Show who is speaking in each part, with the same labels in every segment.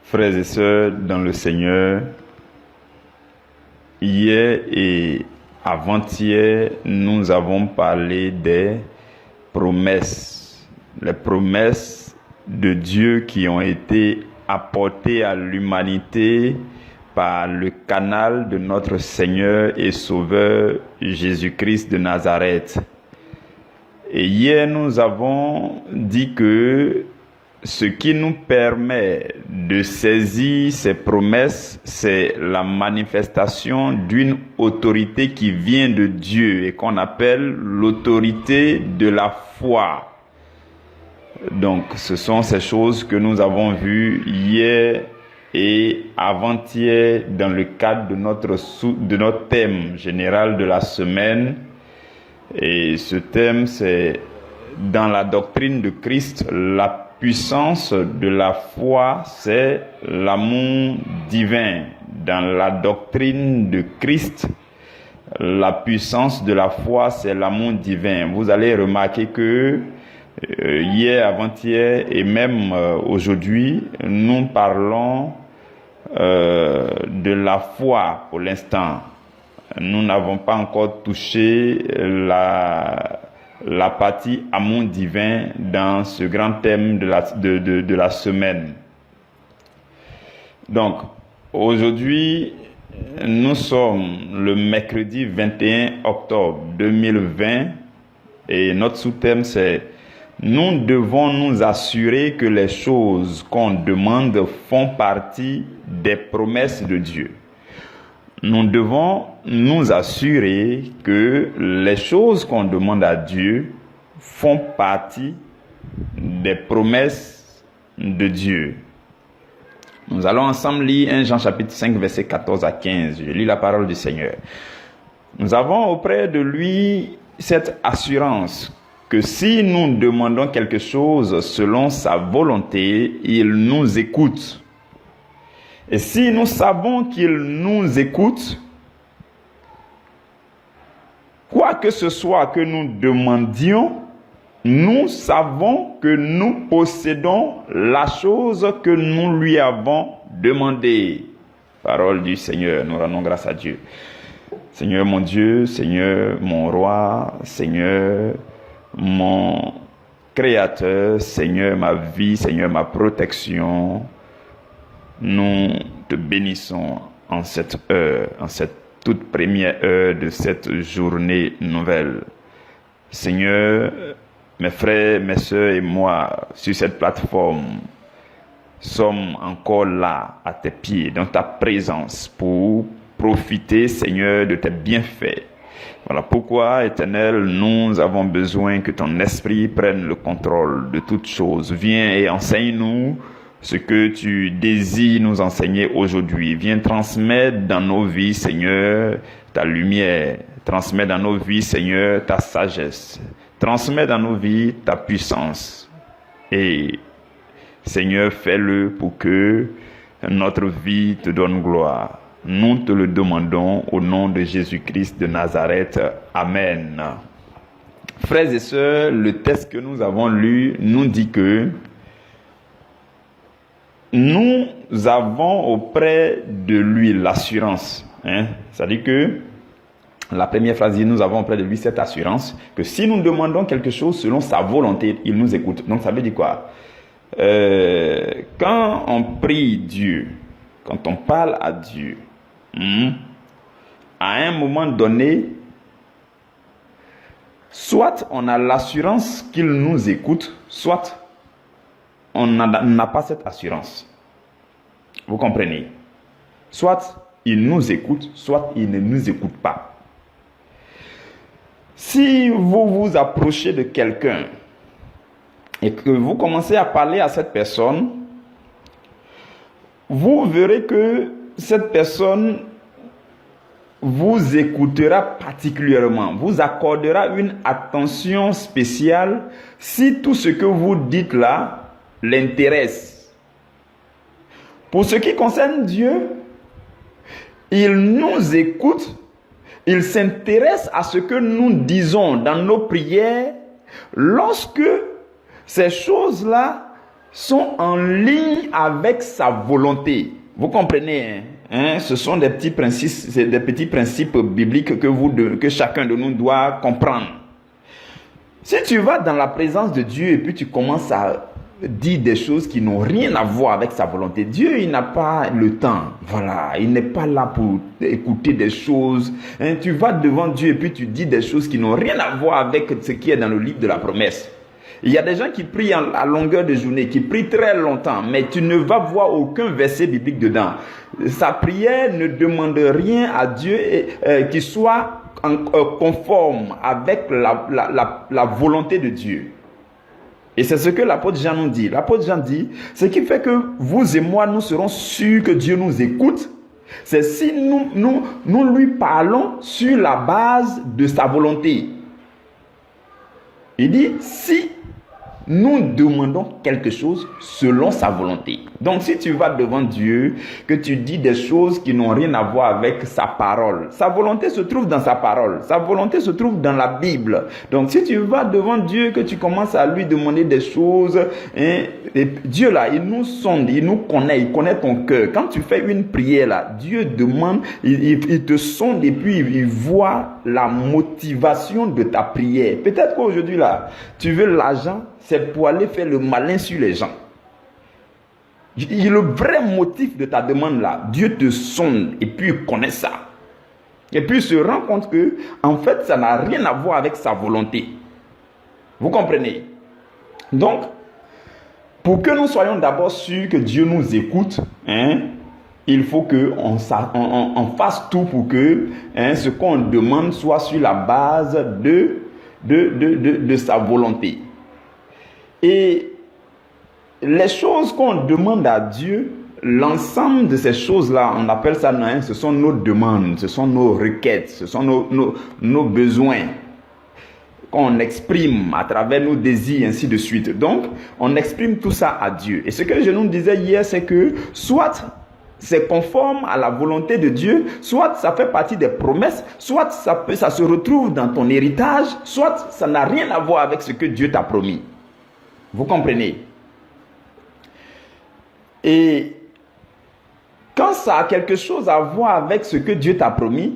Speaker 1: Frères et sœurs dans le Seigneur, hier et avant-hier, nous avons parlé des promesses, les promesses de Dieu qui ont été apportées à l'humanité par le canal de notre Seigneur et Sauveur Jésus-Christ de Nazareth. Et hier, nous avons dit que ce qui nous permet de saisir ces promesses, c'est la manifestation d'une autorité qui vient de Dieu et qu'on appelle l'autorité de la foi. Donc, ce sont ces choses que nous avons vues hier et avant-hier dans le cadre de notre thème général de la semaine. Et ce thème, c'est dans la doctrine de Christ, la puissance de la foi, c'est l'amour divin. Dans la doctrine de Christ, la puissance de la foi, c'est l'amour divin. Vous allez remarquer que hier, avant-hier et même aujourd'hui, nous parlons de la foi pour l'instant. Nous n'avons pas encore touché la partie amour divin dans ce grand thème de la semaine. Donc, aujourd'hui, nous sommes le mercredi 21 octobre 2020 et notre sous-thème c'est « Nous devons nous assurer que les choses qu'on demande font partie des promesses de Dieu ». Nous devons nous assurer que les choses qu'on demande à Dieu font partie des promesses de Dieu. Nous allons ensemble lire 1 Jean chapitre 5, versets 14 à 15. Je lis la parole du Seigneur. Nous avons auprès de lui cette assurance que si nous demandons quelque chose selon sa volonté, il nous écoute. Et si nous savons qu'il nous écoute, quoi que ce soit que nous demandions, nous savons que nous possédons la chose que nous lui avons demandée. Parole du Seigneur, nous rendons grâce à Dieu. Seigneur mon Dieu, Seigneur mon roi, Seigneur mon créateur, Seigneur ma vie, Seigneur ma protection, nous te bénissons en cette heure, en cette toute première heure de cette journée nouvelle. Seigneur, mes frères, mes sœurs et moi, sur cette plateforme, sommes encore là, à tes pieds, dans ta présence, pour profiter, Seigneur, de tes bienfaits. Voilà pourquoi, Éternel, nous avons besoin que ton esprit prenne le contrôle de toutes choses. Viens et enseigne-nous ce que tu désires nous enseigner aujourd'hui. Viens transmettre dans nos vies, Seigneur, ta lumière. Transmets dans nos vies, Seigneur, ta sagesse. Transmets dans nos vies ta puissance. Et, Seigneur, fais-le pour que notre vie te donne gloire. Nous te le demandons au nom de Jésus-Christ de Nazareth. Amen. Frères et sœurs, le texte que nous avons lu nous dit que nous avons auprès de lui l'assurance. C'est-à-dire que la première phrase dit, nous avons auprès de lui cette assurance que si nous demandons quelque chose selon sa volonté, il nous écoute. Donc ça veut dire quoi? Quand on prie Dieu, quand on parle à Dieu, à un moment donné, soit on a l'assurance qu'il nous écoute, soit on n'a pas cette assurance. Vous comprenez? Soit il nous écoute, soit il ne nous écoute pas. Si vous vous approchez de quelqu'un et que vous commencez à parler à cette personne, vous verrez que cette personne vous écoutera particulièrement, vous accordera une attention spéciale si tout ce que vous dites là l'intéresse. Pour ce qui concerne Dieu, il nous écoute, il s'intéresse à ce que nous disons dans nos prières lorsque ces choses-là sont en ligne avec sa volonté. Vous comprenez, hein? Ce sont des petits principes bibliques que chacun de nous doit comprendre. Si tu vas dans la présence de Dieu et puis tu commences à dire des choses qui n'ont rien à voir avec sa volonté, Dieu, il n'a pas le temps. Voilà, il n'est pas là pour écouter des choses. Hein? Tu vas devant Dieu et puis tu dis des choses qui n'ont rien à voir avec ce qui est dans le livre de la promesse. Il y a des gens qui prient à longueur de journée, qui prient très longtemps, mais tu ne vas voir aucun verset biblique dedans. Sa prière ne demande rien à Dieu qui soit conforme avec la volonté de Dieu. Et c'est ce que l'apôtre Jean nous dit. L'apôtre Jean dit, ce qui fait que vous et moi, nous serons sûrs que Dieu nous écoute, c'est si nous lui parlons sur la base de sa volonté. Il dit, si nous demandons quelque chose selon sa volonté. Donc, si tu vas devant Dieu, que tu dis des choses qui n'ont rien à voir avec sa parole, sa volonté se trouve dans sa parole, sa volonté se trouve dans la Bible. Donc, si tu vas devant Dieu, que tu commences à lui demander des choses, hein, et Dieu là, il nous sonde, il nous connaît, il connaît ton cœur. Quand tu fais une prière là, Dieu demande, il te sonde et puis il voit la motivation de ta prière. Peut-être qu'aujourd'hui là, tu veux l'argent, c'est pour aller faire le malin sur les gens. Le vrai motif de ta demande là, Dieu te sonde et puis il connaît ça. Et puis il se rend compte que, en fait, ça n'a rien à voir avec sa volonté. Vous comprenez? Donc, pour que nous soyons d'abord sûrs que Dieu nous écoute, hein, il faut qu'on fasse tout pour que ce qu'on demande soit sur la base de sa volonté. Et les choses qu'on demande à Dieu, l'ensemble de ces choses-là, on appelle ça, hein, ce sont nos demandes, ce sont nos requêtes, ce sont nos besoins qu'on exprime à travers nos désirs, ainsi de suite. Donc, on exprime tout ça à Dieu. Et ce que je nous disais hier, c'est que soit c'est conforme à la volonté de Dieu, soit ça fait partie des promesses, soit ça se retrouve dans ton héritage, soit ça n'a rien à voir avec ce que Dieu t'a promis. Vous comprenez? Et quand ça a quelque chose à voir avec ce que Dieu t'a promis,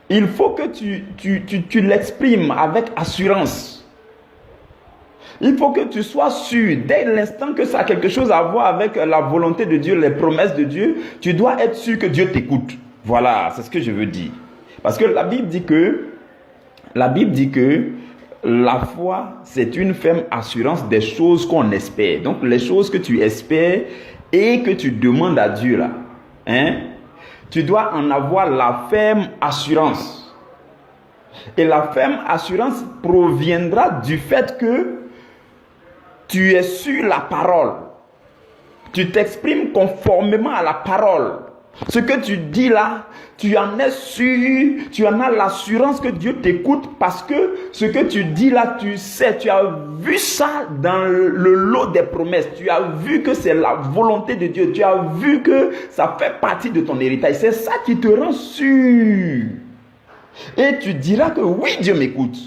Speaker 1: il faut que tu l'exprimes avec assurance. Il faut que tu sois sûr, dès l'instant que ça a quelque chose à voir avec la volonté de Dieu, les promesses de Dieu, tu dois être sûr que Dieu t'écoute. Voilà, c'est ce que je veux dire. Parce que la Bible dit que la foi, c'est une ferme assurance des choses qu'on espère. Donc, les choses que tu espères et que tu demandes à Dieu, là, hein, tu dois en avoir la ferme assurance. Et la ferme assurance proviendra du fait que tu es sur la parole. Tu t'exprimes conformément à la parole. Ce que tu dis là, tu en es sûr, tu en as l'assurance que Dieu t'écoute parce que ce que tu dis là, tu sais, tu as vu ça dans le lot des promesses. Tu as vu que c'est la volonté de Dieu. Tu as vu que ça fait partie de ton héritage. C'est ça qui te rend sûr. Et tu diras que oui, Dieu m'écoute.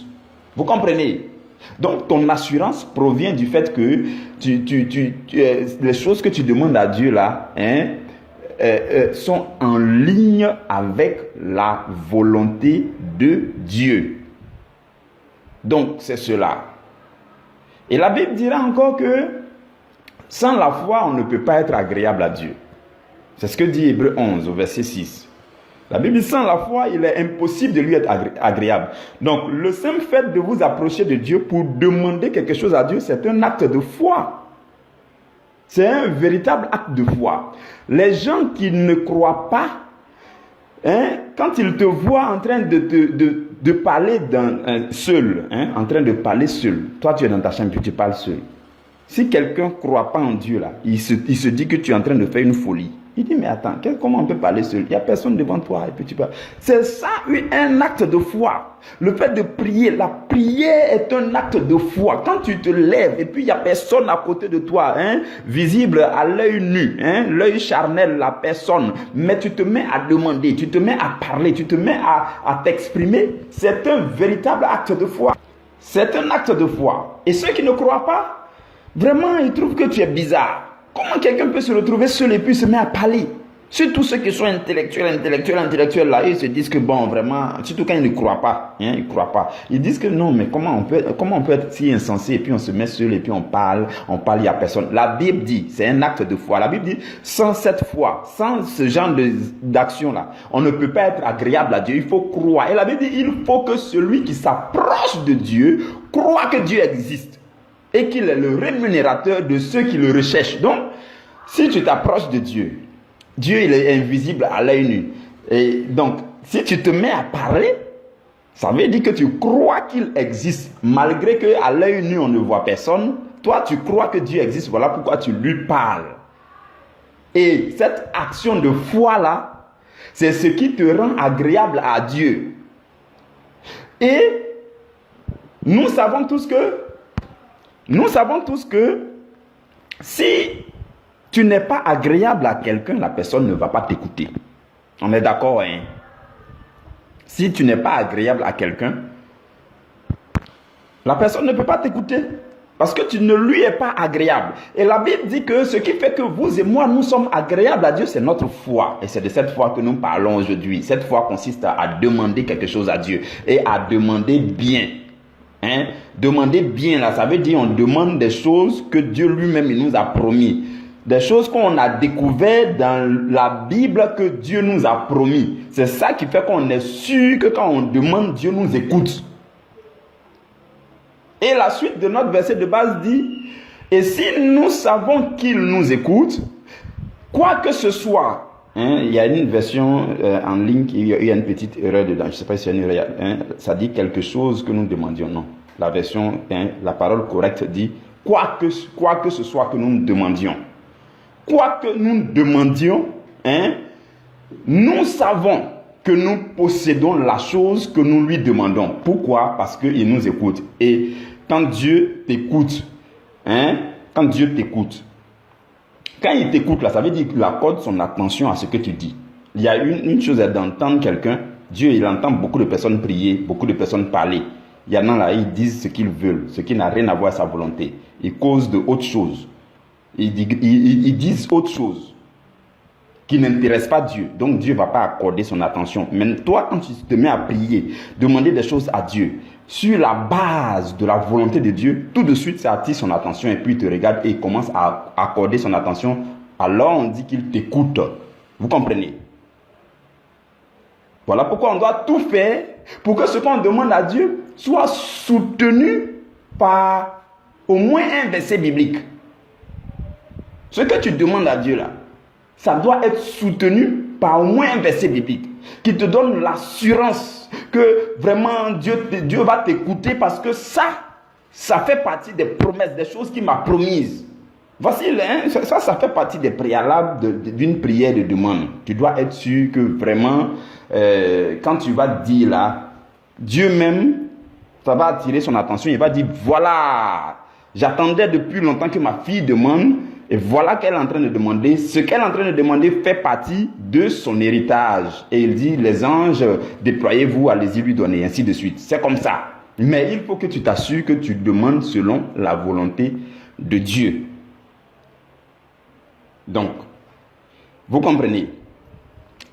Speaker 1: Vous comprenez? Donc, ton assurance provient du fait que les choses que tu demandes à Dieu là, hein, sont en ligne avec la volonté de Dieu. Donc, c'est cela. Et la Bible dira encore que sans la foi, on ne peut pas être agréable à Dieu. C'est ce que dit Hébreux 11 au verset 6. La Bible dit, sans la foi, il est impossible de lui être agréable. Donc, le simple fait de vous approcher de Dieu pour demander quelque chose à Dieu, c'est un acte de foi. C'est un véritable acte de foi. Les gens qui ne croient pas, hein, quand ils te voient en train de parler seul, hein, en train de parler seul, toi tu es dans ta chambre et tu parles seul. Si quelqu'un ne croit pas en Dieu, là, il se dit que tu es en train de faire une folie. Il dit, mais attends, comment on peut parler seul? Il n'y a personne devant toi et puis tu parles. C'est ça, un acte de foi. Le fait de prier, la prière est un acte de foi. Quand tu te lèves et puis il n'y a personne à côté de toi, hein, visible à l'œil nu, hein, l'œil charnel, la personne, mais tu te mets à demander, tu te mets à parler, tu te mets à t'exprimer, c'est un véritable acte de foi. C'est un acte de foi. Et ceux qui ne croient pas, Vraiment, ils trouvent que tu es bizarre. Comment quelqu'un peut se retrouver seul et puis se met à parler? Surtout ceux qui sont intellectuels, là, ils se disent que bon, vraiment, surtout quand ils ne croient pas, ils croient pas. Ils disent que non, mais comment on peut être si insensé et puis on se met seul et puis on parle, il n'y a personne. La Bible dit, c'est un acte de foi. La Bible dit, sans cette foi, sans ce genre d'action-là, on ne peut pas être agréable à Dieu. Il faut croire. Et la Bible dit, il faut que celui qui s'approche de Dieu croit que Dieu existe et qu'il est le rémunérateur de ceux qui le recherchent. Donc, si tu t'approches de Dieu, Dieu, il est invisible à l'œil nu. Et donc, si tu te mets à parler, ça veut dire que tu crois qu'il existe. Malgré qu'à l'œil nu, on ne voit personne, toi, tu crois que Dieu existe. Voilà pourquoi tu lui parles. Et cette action de foi-là, c'est ce qui te rend agréable à Dieu. Et nous savons tous que si tu n'es pas agréable à quelqu'un, la personne ne va pas t'écouter. On est d'accord, hein? Si tu n'es pas agréable à quelqu'un, la personne ne peut pas t'écouter. Parce que tu ne lui es pas agréable. Et la Bible dit que ce qui fait que vous et moi, nous sommes agréables à Dieu, c'est notre foi. Et c'est de cette foi que nous parlons aujourd'hui. Cette foi consiste à demander quelque chose à Dieu. Et à demander bien. Hein? Demander bien, là, ça veut dire on demande des choses que Dieu lui-même il nous a promis. Des choses qu'on a découvertes dans la Bible que Dieu nous a promis. C'est ça qui fait qu'on est sûr que quand on demande, Dieu nous écoute. Et la suite de notre verset de base dit, et si nous savons qu'il nous écoute, quoi que ce soit, il y a une version en ligne, il y a une petite erreur dedans, je ne sais pas si c'est une erreur, ça dit quelque chose que nous demandions, non. La version, la parole correcte dit, quoi que ce soit que nous demandions. Quoi que nous demandions, nous savons que nous possédons la chose que nous lui demandons. Pourquoi? Parce qu'il nous écoute. Et quand Dieu t'écoute, quand il t'écoute, là, ça veut dire qu'il accorde son attention à ce que tu dis. Il y a une chose d'entendre quelqu'un. Dieu, il entend beaucoup de personnes prier, beaucoup de personnes parler. Il y en a là, ils disent ce qu'ils veulent, ce qui n'a rien à voir avec sa volonté. Ils causent de autres choses. Ils disent autre chose qui n'intéresse pas Dieu. Donc Dieu ne va pas accorder son attention. Mais toi, quand tu te mets à prier, demander des choses à Dieu, sur la base de la volonté de Dieu, tout de suite, ça attire son attention et puis il te regarde et il commence à accorder son attention. Alors on dit qu'il t'écoute. Vous comprenez? Voilà pourquoi on doit tout faire pour que ce qu'on demande à Dieu soit soutenu par au moins un verset biblique. Ce que tu demandes à Dieu là, ça doit être soutenu par au moins un verset biblique qui te donne l'assurance que vraiment Dieu va t'écouter parce que ça fait partie des promesses, des choses qu'il m'a promises. Voici, ça fait partie des préalables d'une prière de demande. Tu dois être sûr que vraiment, quand tu vas dire là, Dieu même, ça va attirer son attention. Il va dire, voilà, j'attendais depuis longtemps que ma fille demande. Et voilà qu'elle est en train de demander. Ce qu'elle est en train de demander fait partie de son héritage. Et il dit, les anges, déployez-vous, allez-y lui donner, ainsi de suite. C'est comme ça. Mais il faut que tu t'assures que tu demandes selon la volonté de Dieu. Donc, vous comprenez.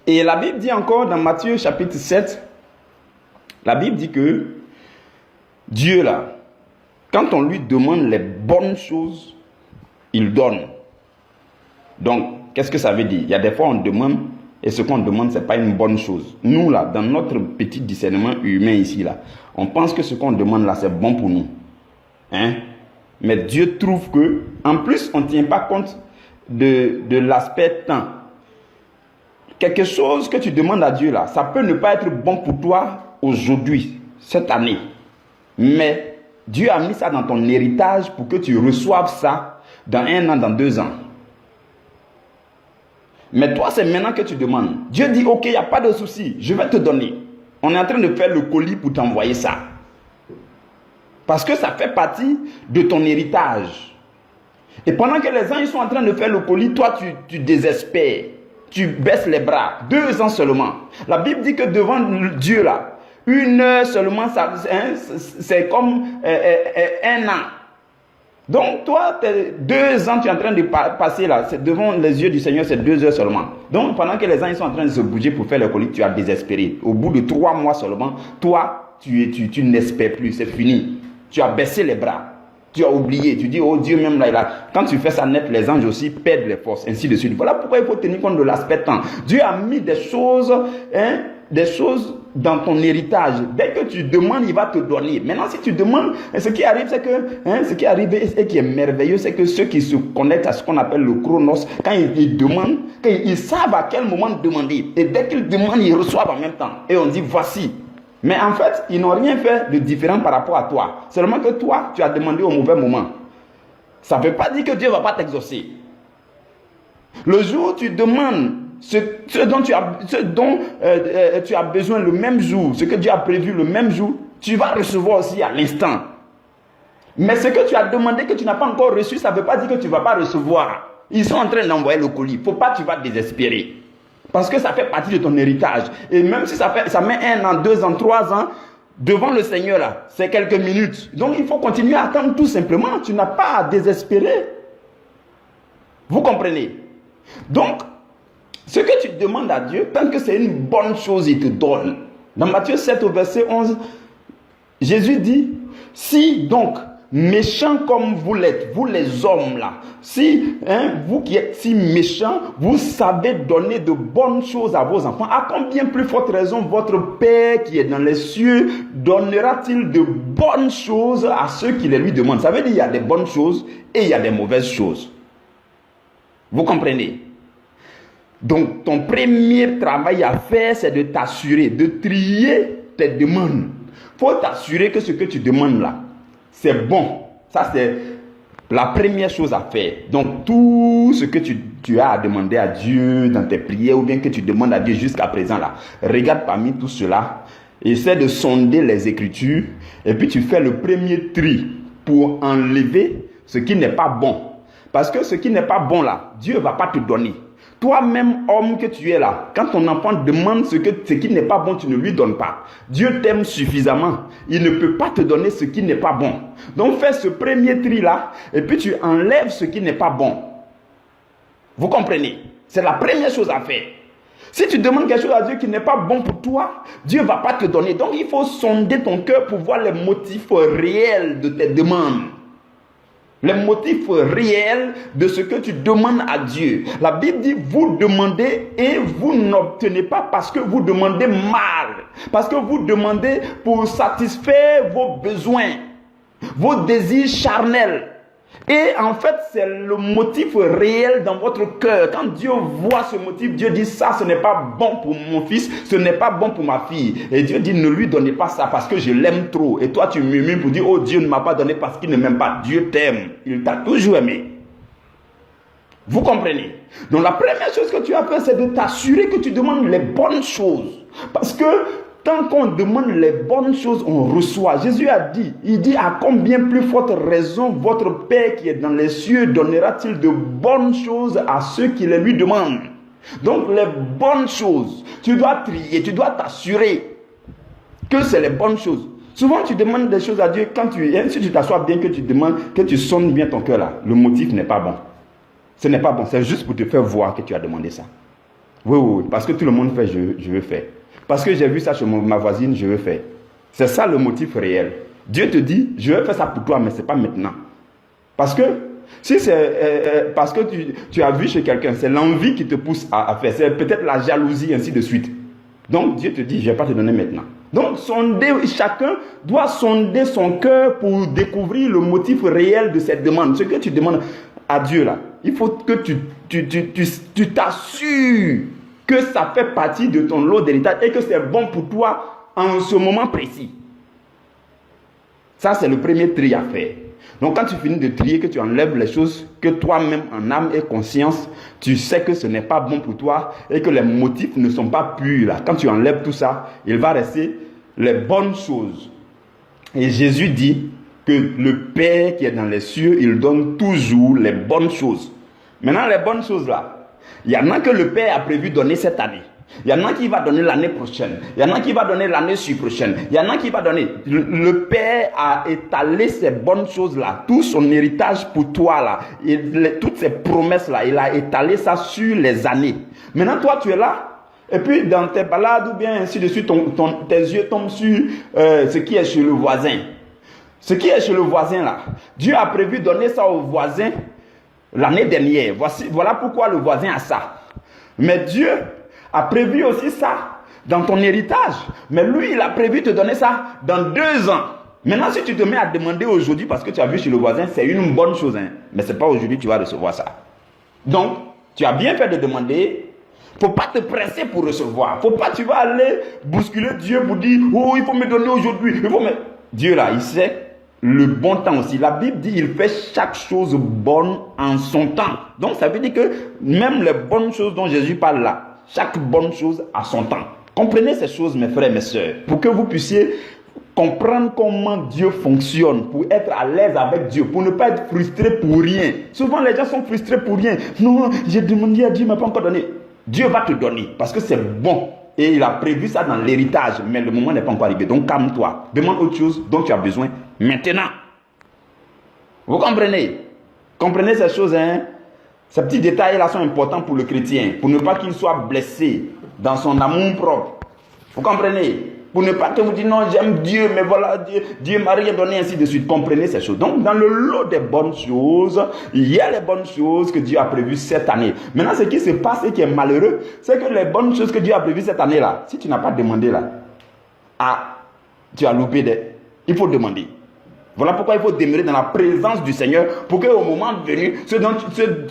Speaker 1: Et la Bible dit encore dans Matthieu chapitre 7, la Bible dit que Dieu là, quand on lui demande les bonnes choses, il donne. Donc, qu'est-ce que ça veut dire? Il y a des fois on demande, et ce qu'on demande, ce n'est pas une bonne chose. Nous, là, dans notre petit discernement humain ici, là, on pense que ce qu'on demande, là, c'est bon pour nous. Mais Dieu trouve que, en plus, on ne tient pas compte de l'aspect temps. Quelque chose que tu demandes à Dieu, là, ça peut ne pas être bon pour toi aujourd'hui, cette année. Mais Dieu a mis ça dans ton héritage pour que tu reçoives ça dans 1 an, dans 2 ans. Mais toi, c'est maintenant que tu demandes. Dieu dit, ok, il n'y a pas de souci, je vais te donner. On est en train de faire le colis pour t'envoyer ça. Parce que ça fait partie de ton héritage. Et pendant que les gens ils sont en train de faire le colis, toi, tu désespères. Tu baisses les bras. 2 ans seulement. La Bible dit que devant Dieu, là, 1 heure seulement, c'est comme 1 an. Donc, toi, 2 ans, tu es en train de passer là, devant les yeux du Seigneur, c'est 2 heures seulement. Donc, pendant que les gens ils sont en train de se bouger pour faire le colis, tu as désespéré. Au bout de 3 mois seulement, toi, tu n'espères plus, c'est fini. Tu as baissé les bras. Tu as oublié, tu dis, oh Dieu, même là, quand tu fais ça net, les anges aussi perdent les forces, ainsi de suite. Voilà pourquoi il faut tenir compte de l'aspect temps. Dieu a mis des choses dans ton héritage. Dès que tu demandes, il va te donner. Maintenant, si tu demandes, ce qui arrive, c'est que, ce qui arrive et qui est merveilleux, c'est que ceux qui se connectent à ce qu'on appelle le chronos, quand ils demandent, ils savent à quel moment demander. Et dès qu'ils demandent, ils reçoivent en même temps. Et on dit, voici. Mais en fait, ils n'ont rien fait de différent par rapport à toi. Seulement que toi, tu as demandé au mauvais moment. Ça ne veut pas dire que Dieu ne va pas t'exaucer. Le jour où tu demandes ce dont tu as besoin le même jour, ce que Dieu a prévu le même jour, tu vas recevoir aussi à l'instant. Mais ce que tu as demandé que tu n'as pas encore reçu, ça ne veut pas dire que tu ne vas pas recevoir. Ils sont en train d'envoyer le colis. Il ne faut pas que tu vas désespérer. Parce que ça fait partie de ton héritage. Et même si ça met 1 an, 2 ans, 3 ans, devant le Seigneur là, c'est quelques minutes. Donc il faut continuer à attendre tout simplement. Tu n'as pas à désespérer. Vous comprenez? Donc, ce que tu demandes à Dieu, tant que c'est une bonne chose, il te donne. Dans Matthieu 7 au verset 11, Jésus dit, si donc, méchants comme vous l'êtes, vous les hommes là, si vous qui êtes si méchants, vous savez donner de bonnes choses à vos enfants, à combien plus forte raison votre Père qui est dans les cieux donnera-t-il de bonnes choses à ceux qui les lui demandent? Ça veut dire qu'il y a des bonnes choses et il y a des mauvaises choses. Vous comprenez? Donc ton premier travail à faire, c'est de t'assurer, de trier tes demandes. Il faut t'assurer que ce que tu demandes là, c'est bon. Ça, c'est la première chose à faire. Donc, tout ce que tu as à demander à Dieu dans tes prières ou bien que tu demandes à Dieu jusqu'à présent là, regarde parmi tout cela, essaie de sonder les Écritures et puis tu fais le premier tri pour enlever ce qui n'est pas bon. Parce que ce qui n'est pas bon là, Dieu ne va pas te donner. Toi-même, homme que tu es là, quand ton enfant demande ce qui n'est pas bon, tu ne lui donnes pas. Dieu t'aime suffisamment. Il ne peut pas te donner ce qui n'est pas bon. Donc fais ce premier tri là, et puis tu enlèves ce qui n'est pas bon. Vous comprenez? C'est la première chose à faire. Si tu demandes quelque chose à Dieu qui n'est pas bon pour toi, Dieu ne va pas te donner. Donc il faut sonder ton cœur pour voir les motifs réels de tes demandes. Les motifs réels de ce que tu demandes à Dieu. La Bible dit, vous demandez et vous n'obtenez pas parce que vous demandez mal. Parce que vous demandez pour satisfaire vos besoins, vos désirs charnels. Et en fait, c'est le motif réel dans votre cœur. Quand Dieu voit ce motif, Dieu dit, ça, ce n'est pas bon pour mon fils, ce n'est pas bon pour ma fille. Et Dieu dit, ne lui donnez pas ça parce que je l'aime trop. Et toi, tu murmures pour dire, oh, Dieu ne m'a pas donné parce qu'il ne m'aime pas. Dieu t'aime. Il t'a toujours aimé. Vous comprenez? Donc, la première chose que tu as fait, c'est de t'assurer que tu demandes les bonnes choses. Parce que tant qu'on demande les bonnes choses, on reçoit. Jésus a dit, il dit, à combien plus forte raison votre Père qui est dans les cieux donnera-t-il de bonnes choses à ceux qui les lui demandent? Donc les bonnes choses, tu dois trier, tu dois t'assurer que c'est les bonnes choses. Souvent tu demandes des choses à Dieu, si tu t'assois bien, que tu demandes, que tu sonnes bien ton cœur là, le motif n'est pas bon. Ce n'est pas bon, c'est juste pour te faire voir que tu as demandé ça. Oui, parce que tout le monde fait, je veux faire. Parce que j'ai vu ça chez ma voisine, je veux faire. C'est ça le motif réel. Dieu te dit, je vais faire ça pour toi, mais ce n'est pas maintenant. Parce que, si c'est parce que tu as vu chez quelqu'un, c'est l'envie qui te pousse à faire. C'est peut-être la jalousie, ainsi de suite. Donc Dieu te dit, je ne vais pas te donner maintenant. Donc chacun doit sonder son cœur pour découvrir le motif réel de cette demande. Ce que tu demandes à Dieu là, il faut que tu t'assures que ça fait partie de ton lot d'héritage et que c'est bon pour toi en ce moment précis. Ça, c'est le premier tri à faire. Donc, quand tu finis de trier, que tu enlèves les choses que toi-même, en âme et conscience, tu sais que ce n'est pas bon pour toi et que les motifs ne sont pas purs. Là. Quand tu enlèves tout ça, il va rester les bonnes choses. Et Jésus dit que le Père qui est dans les cieux, il donne toujours les bonnes choses. Maintenant, les bonnes choses là, il y en a que le Père a prévu donner cette année. Il y en a qui va donner l'année prochaine. Il y en a qui va donner l'année prochaine. Il y en a qui va donner. Le Père a étalé ces bonnes choses-là, tout son héritage pour toi là, toutes ces promesses-là, il a étalé ça sur les années. Maintenant, toi, tu es là, et puis dans tes balades ou bien ainsi de suite, tes yeux tombent sur ce qui est chez le voisin. Ce qui est chez le voisin là, Dieu a prévu donner ça au voisin l'année dernière. Voilà pourquoi le voisin a ça. Mais Dieu a prévu aussi ça dans ton héritage. Mais lui, il a prévu te donner ça dans 2 ans. Maintenant, si tu te mets à demander aujourd'hui parce que tu as vu chez le voisin, c'est une bonne chose. Hein? Mais ce n'est pas aujourd'hui que tu vas recevoir ça. Donc, tu as bien fait de demander. Il ne faut pas te presser pour recevoir. Faut pas, tu vas aller bousculer Dieu pour dire, oh, il faut me donner aujourd'hui. Dieu là, il sait le bon temps aussi. La Bible dit il fait chaque chose bonne en son temps. Donc ça veut dire que même les bonnes choses dont Jésus parle là, chaque bonne chose a son temps. Comprenez ces choses, mes frères et mes sœurs, pour que vous puissiez comprendre comment Dieu fonctionne, pour être à l'aise avec Dieu, pour ne pas être frustré pour rien. Souvent les gens sont frustrés pour rien. Non, j'ai demandé à Dieu, il ne m'a pas encore donné. Dieu va te donner parce que c'est bon. Et il a prévu ça dans l'héritage, mais le moment n'est pas encore arrivé. Donc calme-toi. Demande autre chose dont tu as besoin maintenant. Vous comprenez? Comprenez ces choses, hein? Ces petits détails-là sont importants pour le chrétien, pour ne pas qu'il soit blessé dans son amour propre. Vous comprenez? Pour ne pas que vous dites non, j'aime Dieu, mais voilà, Dieu m'a rien donné, ainsi de suite. Comprenez ces choses. Donc, dans le lot des bonnes choses, il y a les bonnes choses que Dieu a prévues cette année. Maintenant, ce qui se passe et qui est malheureux, c'est que les bonnes choses que Dieu a prévues cette année-là, si tu n'as pas demandé là, tu as loupé il faut demander. Voilà pourquoi il faut demeurer dans la présence du Seigneur pour qu'au moment venu, ce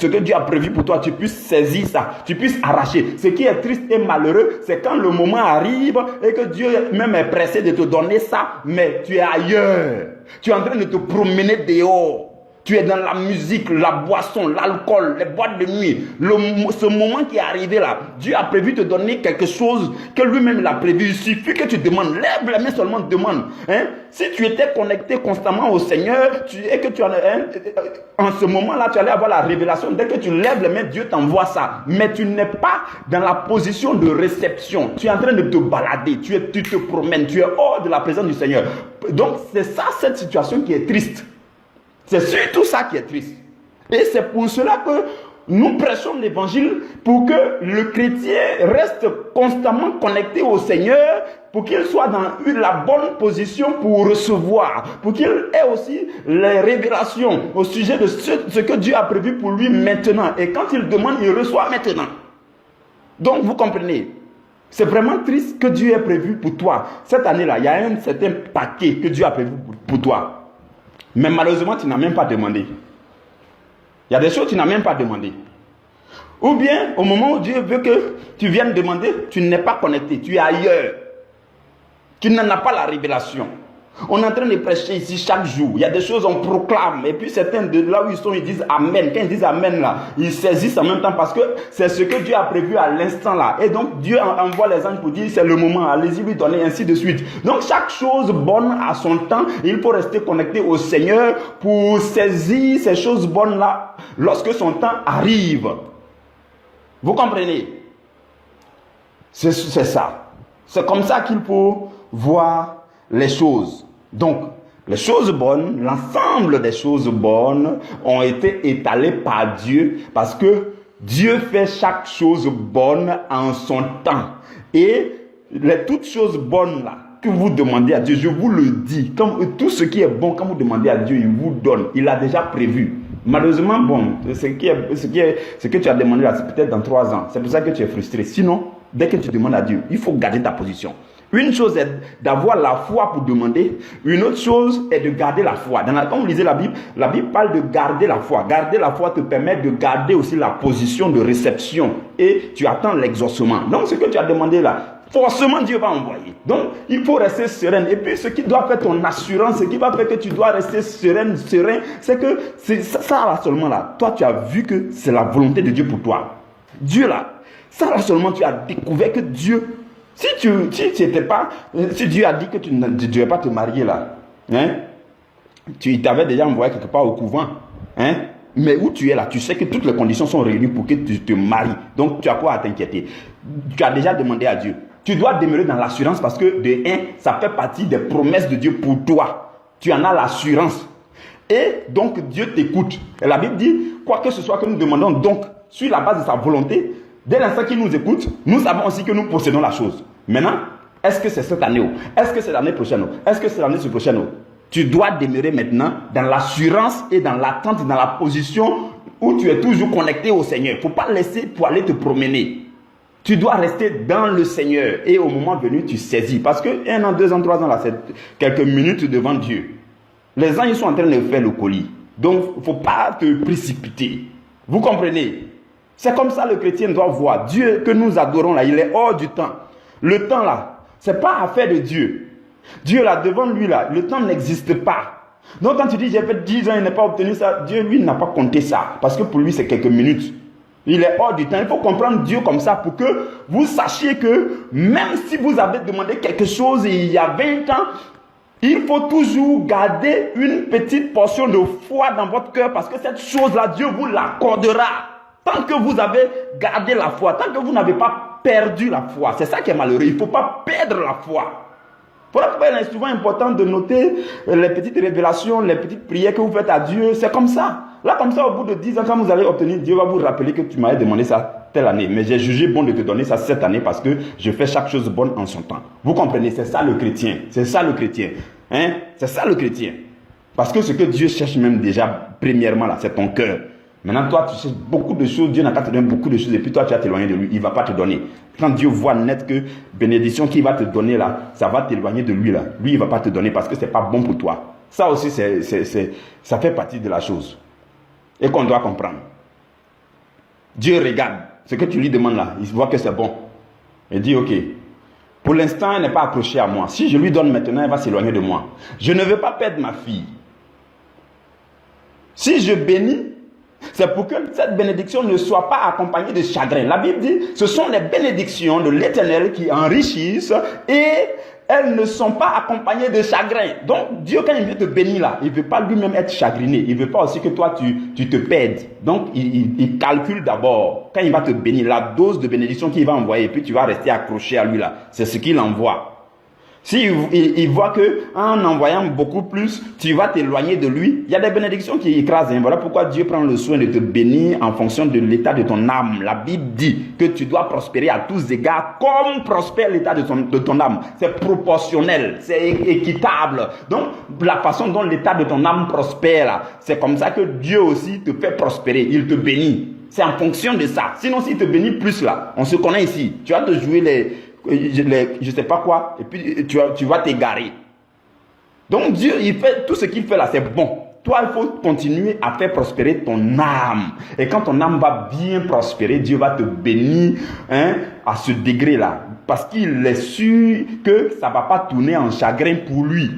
Speaker 1: que Dieu a prévu pour toi, tu puisses saisir ça, tu puisses arracher. Ce qui est triste et malheureux, c'est quand le moment arrive et que Dieu même est pressé de te donner ça, mais tu es ailleurs. Tu es en train de te promener dehors. Tu es dans la musique, la boisson, l'alcool, les boîtes de nuit. Ce moment qui est arrivé là, Dieu a prévu te donner quelque chose que lui-même il a prévu. Il suffit que tu demandes. Lève la main seulement, demande. Hein? Si tu étais connecté constamment au Seigneur et que tu en ce moment-là, tu allais avoir la révélation. Dès que tu lèves les mains, Dieu t'envoie ça. Mais tu n'es pas dans la position de réception. Tu es en train de te balader. Tu te promènes. Tu es hors de la présence du Seigneur. Donc, c'est ça, cette situation qui est triste. C'est surtout ça qui est triste. Et c'est pour cela que nous prêchons l'évangile pour que le chrétien reste constamment connecté au Seigneur, pour qu'il soit dans la bonne position pour recevoir, pour qu'il ait aussi les révélations au sujet de ce que Dieu a prévu pour lui maintenant. Et quand il demande, il reçoit maintenant. Donc vous comprenez, c'est vraiment triste que Dieu ait prévu pour toi. Cette année-là, il y a un certain paquet que Dieu a prévu pour toi. Mais malheureusement, tu n'as même pas demandé. Il y a des choses que tu n'as même pas demandé. Ou bien, au moment où Dieu veut que tu viennes demander, tu n'es pas connecté, tu es ailleurs. Tu n'en as pas la révélation. On est en train de prêcher ici chaque jour. Il y a des choses on proclame. Et puis certains de là où ils sont, ils disent Amen. Quand ils disent Amen là, ils saisissent en même temps parce que c'est ce que Dieu a prévu à l'instant là. Et donc Dieu envoie les anges pour dire c'est le moment. Allez-y lui donner, ainsi de suite. Donc chaque chose bonne a son temps. Il faut rester connecté au Seigneur pour saisir ces choses bonnes là lorsque son temps arrive. Vous comprenez? C'est ça. C'est comme ça qu'il faut voir les choses. Donc, les choses bonnes, l'ensemble des choses bonnes ont été étalées par Dieu parce que Dieu fait chaque chose bonne en son temps. Et toutes choses bonnes là que vous demandez à Dieu, je vous le dis, comme tout ce qui est bon, quand vous demandez à Dieu, il vous donne. Il a déjà prévu. Malheureusement, bon, ce que tu as demandé là, c'est peut-être dans 3 ans. C'est pour ça que tu es frustré. Sinon, dès que tu demandes à Dieu, il faut garder ta position. Une chose est d'avoir la foi pour demander. Une autre chose est de garder la foi. Quand vous lisez la Bible parle de garder la foi. Garder la foi te permet de garder aussi la position de réception. Et tu attends l'exaucement. Donc, ce que tu as demandé là, forcément Dieu va envoyer. Donc, il faut rester serein. Et puis, ce qui doit faire ton assurance, ce qui va faire que tu dois rester serein, c'est que ça là seulement là, toi tu as vu que c'est la volonté de Dieu pour toi. Dieu là, ça là seulement tu as découvert que Dieu, si Dieu a dit que tu ne devais pas te marier là, hein, tu t'avais déjà envoyé quelque part au couvent, hein,
Speaker 2: Mais où tu es là, tu sais que toutes les conditions sont réunies pour que tu te maries. Donc, tu as quoi à t'inquiéter? Tu as déjà demandé à Dieu. Tu dois demeurer dans l'assurance parce que, de un, ça fait partie des promesses de Dieu pour toi. Tu en as l'assurance. Et donc, Dieu t'écoute. Et la Bible dit, quoi que ce soit que nous demandons, donc, sur la base de sa volonté, dès l'instant qu'il nous écoute, nous savons aussi que nous possédons la chose. Maintenant, est-ce que c'est cette année? Est-ce que c'est l'année prochaine? Est-ce que c'est l'année prochaine? Tu dois demeurer maintenant dans l'assurance et dans l'attente, dans la position où tu es toujours connecté au Seigneur. Il ne faut pas laisser pour aller te promener. Tu dois rester dans le Seigneur. Et au moment venu, tu saisis. Parce que 1 an, 2 ans, 3 ans, là, c'est quelques minutes devant Dieu. Les gens, ils sont en train de faire le colis. Donc, il ne faut pas te précipiter. Vous comprenez? C'est comme ça le chrétien doit voir. Dieu que nous adorons là, il est hors du temps. Le temps là, ce n'est pas affaire de Dieu. Dieu là, devant lui là, le temps n'existe pas. Donc quand tu dis j'ai fait 10 ans, il n'a pas obtenu ça, Dieu lui n'a pas compté ça. Parce que pour lui c'est quelques minutes. Il est hors du temps. Il faut comprendre Dieu comme ça pour que vous sachiez que même si vous avez demandé quelque chose il y a 20 ans, il faut toujours garder une petite portion de foi dans votre cœur parce que cette chose-là, Dieu vous l'accordera. Tant que vous avez gardé la foi, tant que vous n'avez pas perdu la foi, c'est ça qui est malheureux. Il ne faut pas perdre la foi. Voilà pourquoi il est souvent important de noter les petites révélations, les petites prières que vous faites à Dieu. C'est comme ça. Là, comme ça, au bout de 10 ans, quand vous allez obtenir, Dieu va vous rappeler que tu m'avais demandé ça telle année. Mais j'ai jugé bon de te donner ça cette année parce que je fais chaque chose bonne en son temps. Vous comprenez? C'est ça le chrétien. C'est ça le chrétien. Hein? C'est ça le chrétien. Parce que ce que Dieu cherche même déjà, premièrement, là, c'est ton cœur. Maintenant, toi, tu cherches beaucoup de choses. Dieu n'a qu'à te donner beaucoup de choses. Et puis toi, tu vas t'éloigner de lui. Il ne va pas te donner. Quand Dieu voit net que bénédiction qu'il va te donner là, ça va t'éloigner de lui là. Lui, il ne va pas te donner parce que ce n'est pas bon pour toi. Ça aussi, ça fait partie de la chose. Et qu'on doit comprendre. Dieu regarde. Ce que tu lui demandes là, il voit que c'est bon. Il dit, ok. Pour l'instant, elle n'est pas accrochée à moi. Si je lui donne maintenant, elle va s'éloigner de moi. Je ne veux pas perdre ma fille. Si je bénis, c'est pour que cette bénédiction ne soit pas accompagnée de chagrin. La Bible dit, ce sont les bénédictions de l'Éternel qui enrichissent et elles ne sont pas accompagnées de chagrin. Donc, Dieu, quand il veut te bénir là, il ne veut pas lui-même être chagriné. Il ne veut pas aussi que toi, tu te perdes. Donc, il calcule d'abord, quand il va te bénir, la dose de bénédiction qu'il va envoyer, et puis tu vas rester accroché à lui là. C'est ce qu'il envoie. Si il voit que en envoyant beaucoup plus, tu vas t'éloigner de lui, il y a des bénédictions qui écrasent. Voilà pourquoi Dieu prend le soin de te bénir en fonction de l'état de ton âme. La Bible dit que tu dois prospérer à tous égards comme prospère l'état de ton âme. C'est proportionnel, c'est équitable. Donc, la façon dont l'état de ton âme prospère, c'est comme ça que Dieu aussi te fait prospérer. Il te bénit. C'est en fonction de ça. Sinon, s'il te bénit plus là, on se connaît ici. Tu vas te jouer je sais pas quoi, et puis tu vas t'égarer. Donc Dieu, il fait tout ce qu'il fait là, c'est bon. Toi, il faut continuer à faire prospérer ton âme. Et quand ton âme va bien prospérer, Dieu va te bénir à ce degré-là. Parce qu'il est sûr que ça ne va pas tourner en chagrin pour lui.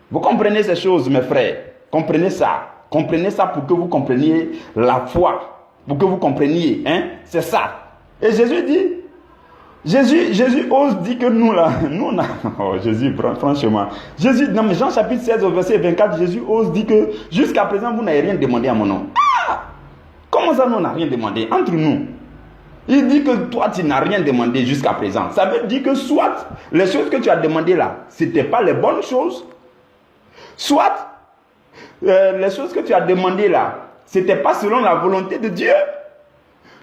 Speaker 2: Vous comprenez ces choses, mes frères? Comprenez ça. Comprenez ça pour que vous compreniez la foi. Pour que vous compreniez. C'est ça. Et Jésus dit, Jésus ose dire que nous là, on a... Oh Jésus, franchement. Jésus, dans Jean chapitre 16 au verset 24, Jésus ose dire que jusqu'à présent, vous n'avez rien demandé à mon nom. Ah! Comment ça, nous, on n'a rien demandé entre nous? Il dit que toi, tu n'as rien demandé jusqu'à présent. Ça veut dire que soit les choses que tu as demandées là, ce n'étaient pas les bonnes choses. Soit les choses que tu as demandées là, ce n'était pas selon la volonté de Dieu.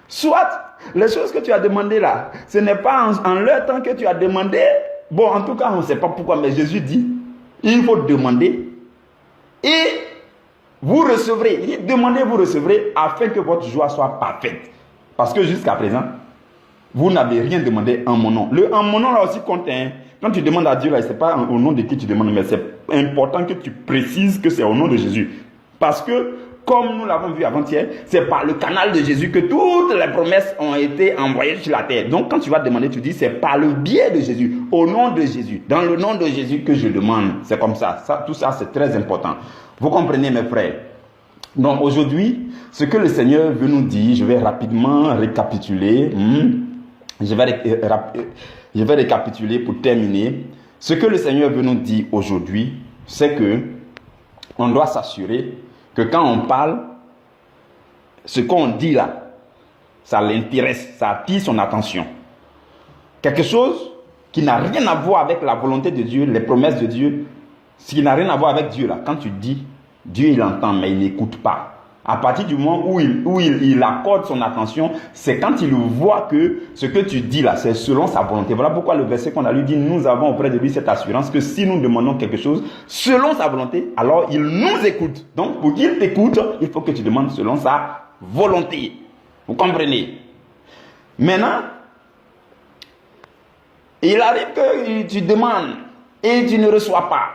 Speaker 2: Soit les choses que tu as demandées là, ce n'est pas en leur temps que tu as demandé. Bon, en tout cas, on ne sait pas pourquoi, mais Jésus dit, il faut demander et vous recevrez. Il dit, demandez, vous recevrez, afin que votre joie soit parfaite. Parce que jusqu'à présent, vous n'avez rien demandé en mon nom. Le en mon nom là aussi compte. Quand tu demandes à Dieu, là, ce n'est pas au nom de qui tu demandes, mais c'est important que tu précises que c'est au nom de Jésus. Parce que, comme nous l'avons vu avant-hier, c'est par le canal de Jésus que toutes les promesses ont été envoyées sur la terre. Donc quand tu vas demander, tu dis c'est par le biais de Jésus, au nom de Jésus, dans le nom de Jésus que je demande. C'est comme ça. Tout ça, c'est très important. Vous comprenez, mes frères? Donc aujourd'hui, ce que le Seigneur veut nous dire, je vais rapidement récapituler. Je vais récapituler pour terminer. Ce que le Seigneur veut nous dire aujourd'hui, c'est que on doit s'assurer que quand on parle, ce qu'on dit là, ça l'intéresse, ça attire son attention. Quelque chose qui n'a rien à voir avec la volonté de Dieu, les promesses de Dieu, ce qui n'a rien à voir avec Dieu là. Quand tu dis, Dieu il entend mais il n'écoute pas. À partir du moment où il accorde son attention, c'est quand il voit que ce que tu dis là, c'est selon sa volonté. Voilà pourquoi le verset qu'on a lu dit, nous avons auprès de lui cette assurance que si nous demandons quelque chose selon sa volonté, alors il nous écoute. Donc pour qu'il t'écoute, il faut que tu demandes selon sa volonté. Vous comprenez? Maintenant, il arrive que tu demandes et tu ne reçois pas.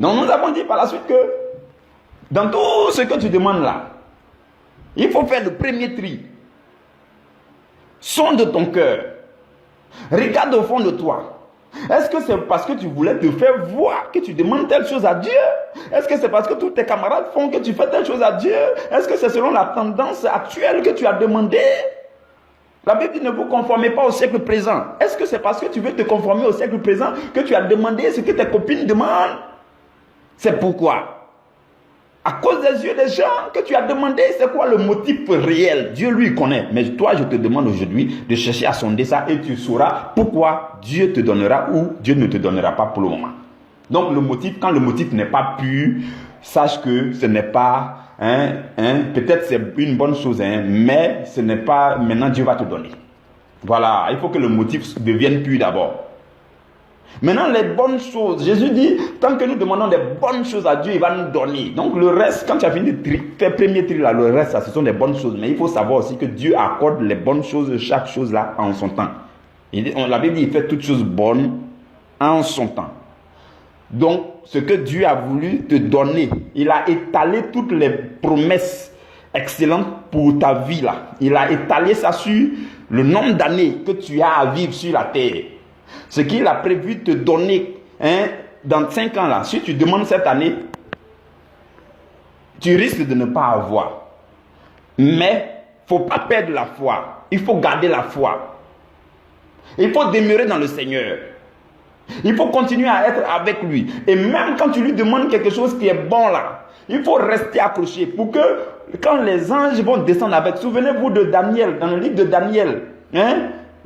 Speaker 2: Donc nous avons dit par la suite que dans tout ce que tu demandes là, il faut faire le premier tri. Sonde ton cœur. Regarde au fond de toi. Est-ce que c'est parce que tu voulais te faire voir que tu demandes telle chose à Dieu? Est-ce que c'est parce que tous tes camarades font que tu fais telle chose à Dieu? Est-ce que c'est selon la tendance actuelle que tu as demandé? La Bible dit ne vous conformez pas au siècle présent. Est-ce que c'est parce que tu veux te conformer au siècle présent que tu as demandé ce que tes copines demandent? C'est pourquoi, à cause des yeux des gens que tu as demandé, c'est quoi le motif réel? Dieu lui connaît. Mais toi, je te demande aujourd'hui de chercher à sonder ça et tu sauras pourquoi Dieu te donnera ou Dieu ne te donnera pas pour le moment. Donc le motif, quand le motif n'est pas pur, sache que ce n'est pas, peut-être c'est une bonne chose, mais ce n'est pas, maintenant Dieu va te donner. Voilà, il faut que le motif devienne pur d'abord. Maintenant, les bonnes choses, Jésus dit, tant que nous demandons des bonnes choses à Dieu, il va nous donner. Donc le reste, quand tu as fini de faire premier tri là, le reste, ça, ce sont des bonnes choses. Mais il faut savoir aussi que Dieu accorde les bonnes choses, chaque chose là, en son temps. La Bible dit, il fait toutes choses bonnes en son temps. Donc, ce que Dieu a voulu te donner, il a étalé toutes les promesses excellentes pour ta vie là. Il a étalé ça sur le nombre d'années que tu as à vivre sur la terre. Ce qu'il a prévu te donner dans 5 ans là, si tu demandes cette année, tu risques de ne pas avoir. Mais il ne faut pas perdre la foi. Il faut garder la foi. Il faut demeurer dans le Seigneur. Il faut continuer à être avec lui. Et même quand tu lui demandes quelque chose qui est bon là, il faut rester accroché pour que quand les anges vont descendre avec, souvenez-vous de Daniel, dans le livre de Daniel,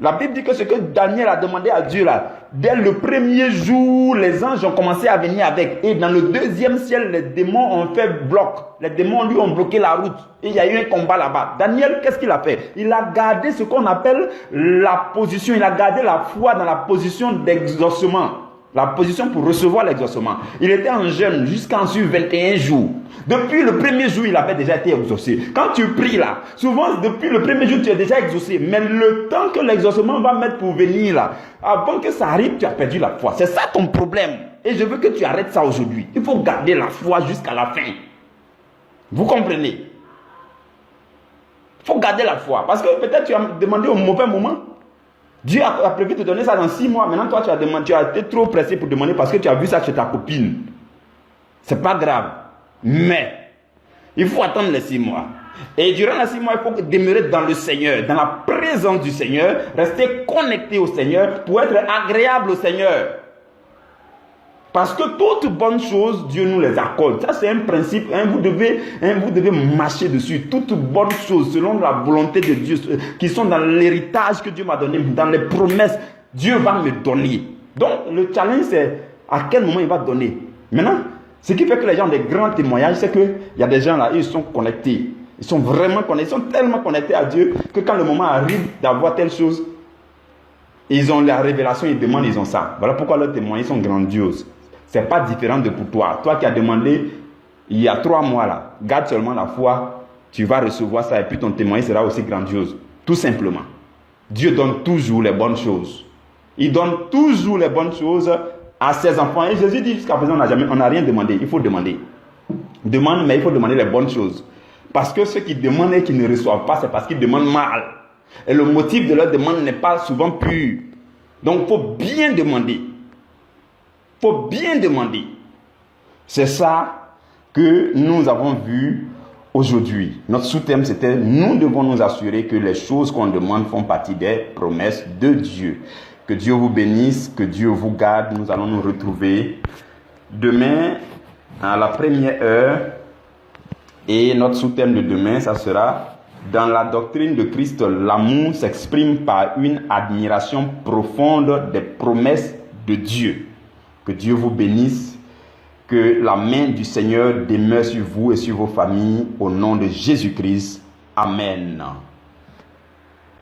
Speaker 2: la Bible dit que ce que Daniel a demandé à Dieu là, dès le premier jour, les anges ont commencé à venir avec. Et dans le deuxième ciel, les démons ont fait bloc. Les démons lui ont bloqué la route. Et il y a eu un combat là-bas. Daniel, qu'est-ce qu'il a fait? Il a gardé ce qu'on appelle la position. Il a gardé la foi dans la position d'exaucement. La position pour recevoir l'exaucement. Il était en jeûne jusqu'en sur 21 jours. Depuis le premier jour, il avait déjà été exaucé. Quand tu pries là, souvent depuis le premier jour, tu es déjà exaucé. Mais le temps que l'exaucement va mettre pour venir là, avant que ça arrive, tu as perdu la foi. C'est ça ton problème. Et je veux que tu arrêtes ça aujourd'hui. Il faut garder la foi jusqu'à la fin. Vous comprenez? Il faut garder la foi. Parce que peut-être tu as demandé au mauvais moment. Dieu a prévu de te donner ça dans 6 mois. Maintenant, toi, tu as été trop pressé pour demander parce que tu as vu ça chez ta copine. C'est pas grave. Mais, il faut attendre les 6 mois. Et durant les 6 mois, il faut demeurer dans le Seigneur, dans la présence du Seigneur, rester connecté au Seigneur pour être agréable au Seigneur. Parce que toutes bonnes choses, Dieu nous les accorde. Ça, c'est un principe. Vous devez marcher dessus. Toutes bonnes choses, selon la volonté de Dieu, qui sont dans l'héritage que Dieu m'a donné, dans les promesses, Dieu va me donner. Donc, le challenge, c'est à quel moment il va donner. Maintenant, ce qui fait que les gens ont des grands témoignages, c'est qu'il y a des gens là, ils sont connectés. Ils sont vraiment connectés. Ils sont tellement connectés à Dieu que quand le moment arrive d'avoir telle chose, ils ont la révélation, ils demandent, ils ont ça. Voilà pourquoi leurs témoignages sont grandioses. Ce n'est pas différent de pour toi. Toi qui as demandé il y a 3 mois là, garde seulement la foi, tu vas recevoir ça et puis ton témoignage sera aussi grandiose. Tout simplement. Dieu donne toujours les bonnes choses. Il donne toujours les bonnes choses à ses enfants. Et Jésus dit jusqu'à présent, on n'a rien demandé. Il faut demander. Demande, mais il faut demander les bonnes choses. Parce que ceux qui demandent et qui ne reçoivent pas, c'est parce qu'ils demandent mal. Et le motif de leur demande n'est pas souvent pur. Donc il faut bien demander. Il faut bien demander. C'est ça que nous avons vu aujourd'hui. Notre sous-thème, c'était « Nous devons nous assurer que les choses qu'on demande font partie des promesses de Dieu ». Que Dieu vous bénisse, que Dieu vous garde. Nous allons nous retrouver demain à la première heure Et notre sous-thème de demain, ça sera « Dans la doctrine de Christ, l'amour s'exprime par une admiration profonde des promesses de Dieu. » Que Dieu vous bénisse, que la main du Seigneur demeure sur vous et sur vos familles, au nom de Jésus-Christ. Amen.